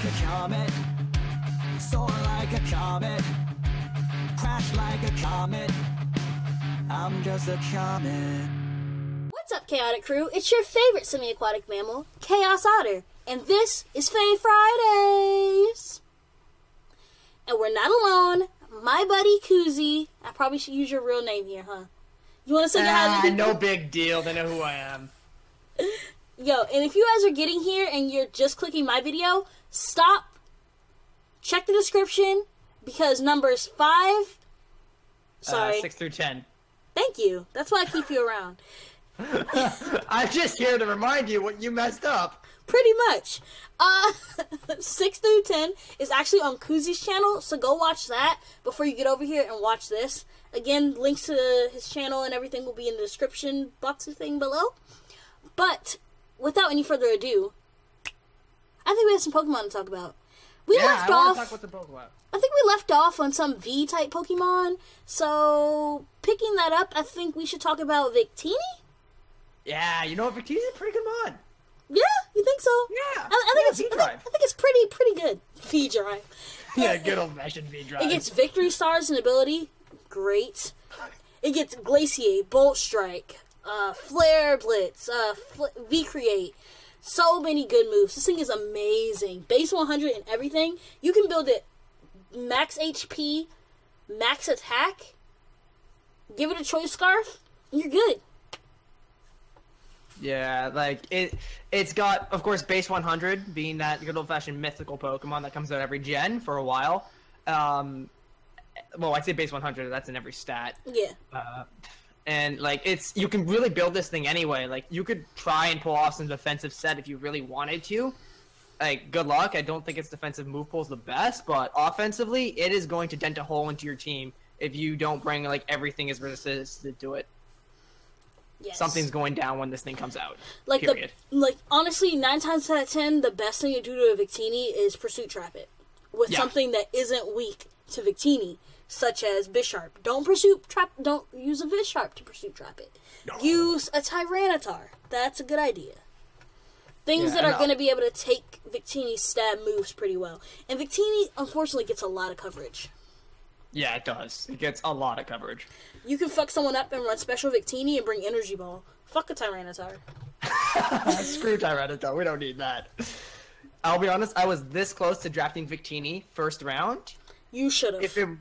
a comet, soar like a comet, crash like a comet. I'm just a comet. What's up, Chaotic Crew? It's your favorite semi-aquatic mammal, Chaos Otter, and this is Fae Fridays. And we're not alone. My buddy Koozie. I probably should use your real name here, huh? You want to say hi? No big deal. They know who I am. Yo, and if you guys are getting here and you're just clicking my video, stop. Check the description because numbers 5. Sorry, 6 through 10. Thank you. That's why I keep you around. I'm just here to remind you what you messed up. Pretty much. 6 through 10 is actually on Koozie's channel, so go watch that before you get over here and watch this. Again, links to his channel and everything will be in the description box thing below. But without any further ado, I think we have some Pokemon to talk about. I want to talk about the Pokemon. I think we left off on some V-type Pokemon, so picking that up, I think we should talk about Victini? Yeah, you know, Victini's a pretty good mod. Yeah, you think so? Yeah. I think it's pretty good. V-Drive. Yeah, good old-fashioned V-Drive. It gets Victory Stars and ability. Great. It gets Glaciate, Bolt Strike, Flare Blitz, V-Create. So many good moves. This thing is amazing. Base 100 and everything. You can build it max HP, max attack, give it a Choice Scarf, and you're good. Yeah, like, it's got, of course, base 100, being that good old-fashioned mythical Pokemon that comes out every gen for a while. Well, I say base 100, that's in every stat. Yeah. And, like, you can really build this thing anyway. Like, you could try and pull off some defensive set if you really wanted to. Like, good luck. I don't think its defensive move pool is the best, but offensively, it is going to dent a hole into your team if you don't bring, like, everything as resistant to it. Yes. Something's going down when this thing comes out. Like, period. Honestly, 9 times out of 10, the best thing to do to a Victini is Pursuit Trap it. With something that isn't weak to Victini, such as Bisharp. Don't use a Bisharp to Pursuit Trap it. No. Use a Tyranitar. That's a good idea. Things that are going to be able to take Victini's stab moves pretty well. And Victini, unfortunately, gets a lot of coverage. Yeah, it does. It gets a lot of coverage. You can fuck someone up and run Special Victini and bring Energy Ball. Fuck a Tyranitar. Screw Tyranitar. We don't need that. I'll be honest, I was this close to drafting Victini first round. You should have.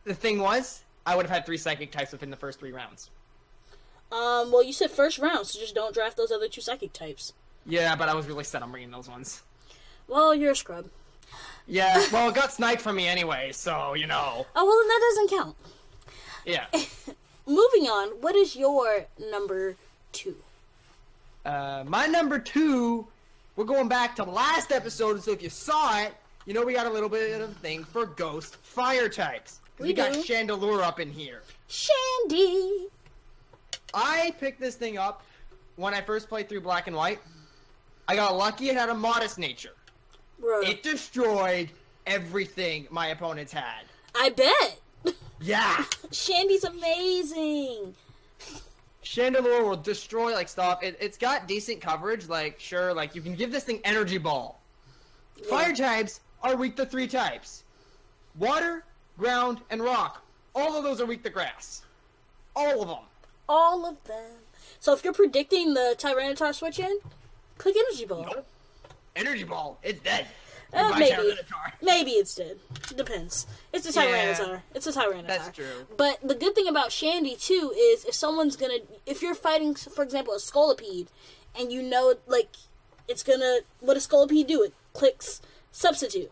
The thing was, I would have had 3 Psychic types within the first 3 rounds. Well, you said first round, so just don't draft those other 2 Psychic types. Yeah, but I was really set on bringing those ones. Well, you're a scrub. Yeah, well, it got sniped from me anyway, so, you know. Oh, well, then that doesn't count. Yeah. Moving on, what is your number 2? My number 2, we're going back to last episode, so if you saw it, you know we got a little bit of a thing for ghost fire types. We got Chandelure up in here. Shandy! I picked this thing up when I first played through Black and White. I got lucky it had a modest nature. Bro. It destroyed everything my opponents had. I bet. Yeah. Shandy's amazing. Chandelure will destroy, like, stuff. It's got decent coverage. Like, sure, like, you can give this thing Energy Ball. Yeah. Fire types are weak to 3 types. Water, ground, and rock. All of those are weak to grass. All of them. All of them. So if you're predicting the Tyranitar switch in, click Energy Ball. Nope. Energy Ball. It's dead. Maybe it's dead. Depends. It's a Tyranitar. Yeah, it's a Tyranitar. That's true. But the good thing about Shandy, too, is if you're fighting, for example, a Scolipede, and you know, like, what does Scolipede do? It clicks Substitute.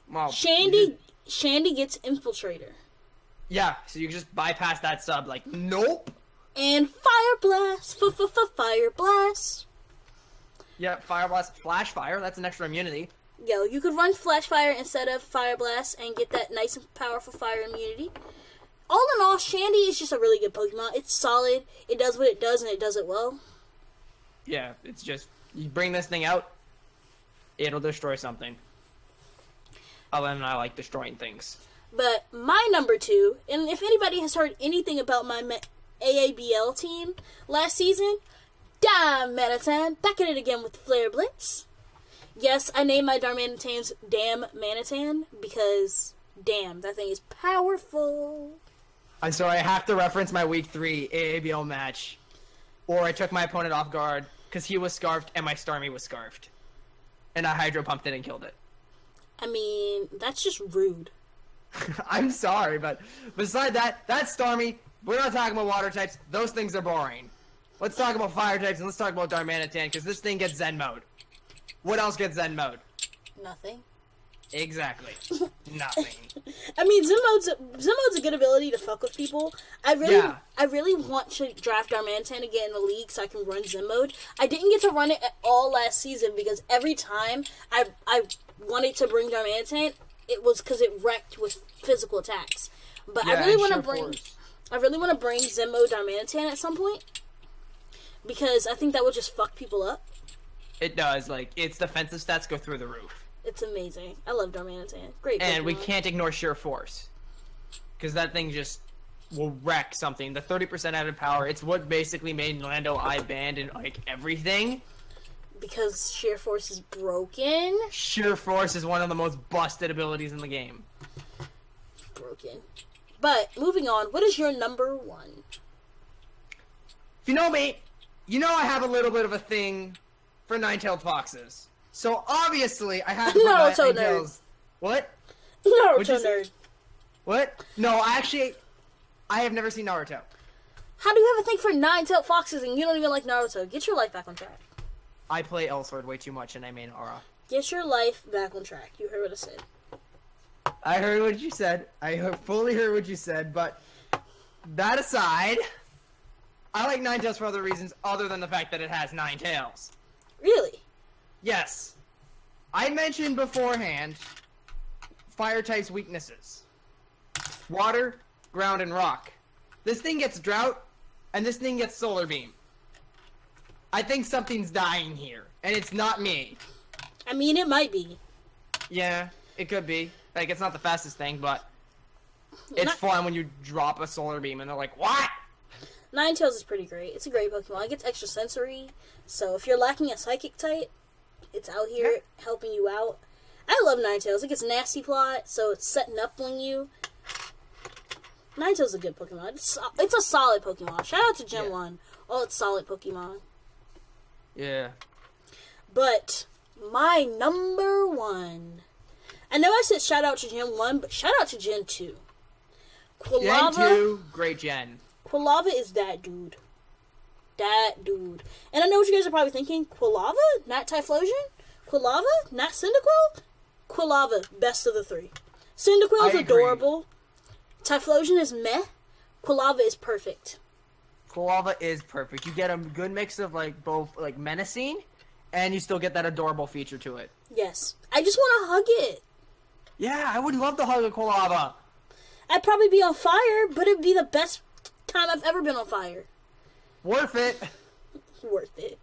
Well, Shandy gets Infiltrator. Yeah, so you can just bypass that sub, like, nope. And Fire Blast. Fire Blast. Yeah, Fire Blast. Flash Fire, that's an extra immunity. Yo, you could run Flash Fire instead of Fire Blast and get that nice and powerful fire immunity. All in all, Shandy is just a really good Pokemon. It's solid. It does what it does, and it does it well. Yeah, it's just, you bring this thing out, it'll destroy something. Other than I like destroying things. But my number 2, and if anybody has heard anything about my AABL team last season, Dimetatan, back at it again with Flare Blitz. yes, I named my Darmanitans Damn Manitan because, damn, that thing is powerful. I'm sorry, I have to reference my week 3 AABL match. Or I took my opponent off guard because he was scarfed and my Starmie was scarfed. And I hydro pumped it and killed it. I mean, that's just rude. I'm sorry, but beside that, that's Starmie. We're not talking about water types. Those things are boring. Let's talk about fire types and let's talk about Darmanitan because this thing gets Zen mode. What else gets Zen mode? Nothing. Exactly. Nothing. I mean, Zen mode's a good ability to fuck with people. I really want to draft Darmanitan to get in the league so I can run Zen mode. I didn't get to run it at all last season because every time I wanted to bring Darmanitan, it was because it wrecked with physical attacks. But Yeah, I really want to sure bring force. I really want to bring Zen mode Darmanitan at some point because I think that would just fuck people up. It does. Like, its defensive stats go through the roof. It's amazing. I love Darmanitan. Great. And we Pokemon. can't ignore sheer force. Because that thing just will wreck something. The 30% added power, it's what basically made Lando eye banned and, like, everything. Because sheer force is broken. Sheer force is one of the most busted abilities in the game. Broken. But, moving on, what is your number 1? If you know me, you know I have a little bit of a thing for nine-tailed foxes. So, obviously, I had to put Naruto Ninetales... What? Naruto you say? nerd. What? No, actually, I have never seen Naruto. How do you have a thing for nine-tailed foxes and you don't even like Naruto? Get your life back on track. I play Elsword way too much and I main Aura. Get your life back on track. You heard what I said. I heard what you said. Fully heard what you said, but that aside, I like Ninetales for other reasons other than the fact that it has 9 tails. Really? Yes. I mentioned beforehand fire type's weaknesses. Water, ground, and rock. This thing gets drought, and this thing gets solar beam. I think something's dying here, and it's not me. I mean, it might be. Yeah, it could be. Like, it's not the fastest thing, but it's fun when you drop a solar beam and they're like, what? Ninetales is pretty great. It's a great Pokemon. It gets extra sensory, so if you're lacking a psychic type, it's out here helping you out. I love Ninetales. It gets nasty plot, so it's setting up on you. Ninetales is a good Pokemon. It's a solid Pokemon. Shout out to Gen 1. Oh, it's solid Pokemon. Yeah. But my number 1. I know I said shout out to Gen 1, but shout out to Gen 2. Quilava, Gen 2, great gen. Quilava is that dude. That dude. And I know what you guys are probably thinking. Quilava? Not Typhlosion? Quilava? Not Cyndaquil? Quilava, best of the 3. Cyndaquil is adorable. Typhlosion is meh. Quilava is perfect. Quilava is perfect. You get a good mix of, like, both, like, menacing, and you still get that adorable feature to it. Yes. I just want to hug it. Yeah, I would love to hug a Quilava. I'd probably be on fire, but it'd be the best time I've ever been on fire. Worth it. Worth it.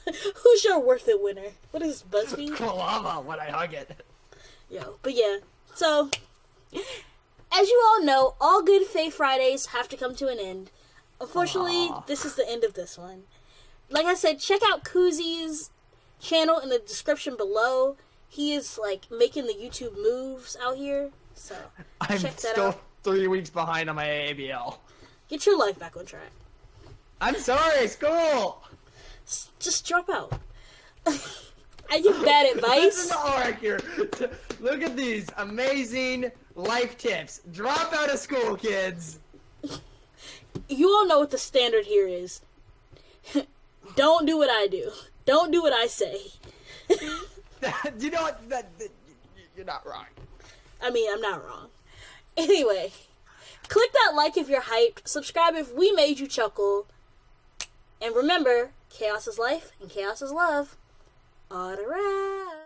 Who's your worth it winner? What is BuzzFeed? Quilava when I hug it. Yo, but yeah. So, as you all know, all good Fae Fridays have to come to an end. Unfortunately, this is the end of this one. Like I said, check out Kuzi's channel in the description below. He is, like, making the YouTube moves out here. So, I'm check that still out. 3 weeks behind on my AABL. Get your life back on track. I'm sorry, school! Just drop out. I give bad advice. Listen to Auric here. Look at these amazing life tips. Drop out of school, kids. You all know what the standard here is. Don't do what I do. Don't do what I say. You know what? You're not wrong. I mean, I'm not wrong. Anyway, click that like if you're hyped. Subscribe if we made you chuckle. And remember, chaos is life and chaos is love. Otter Out.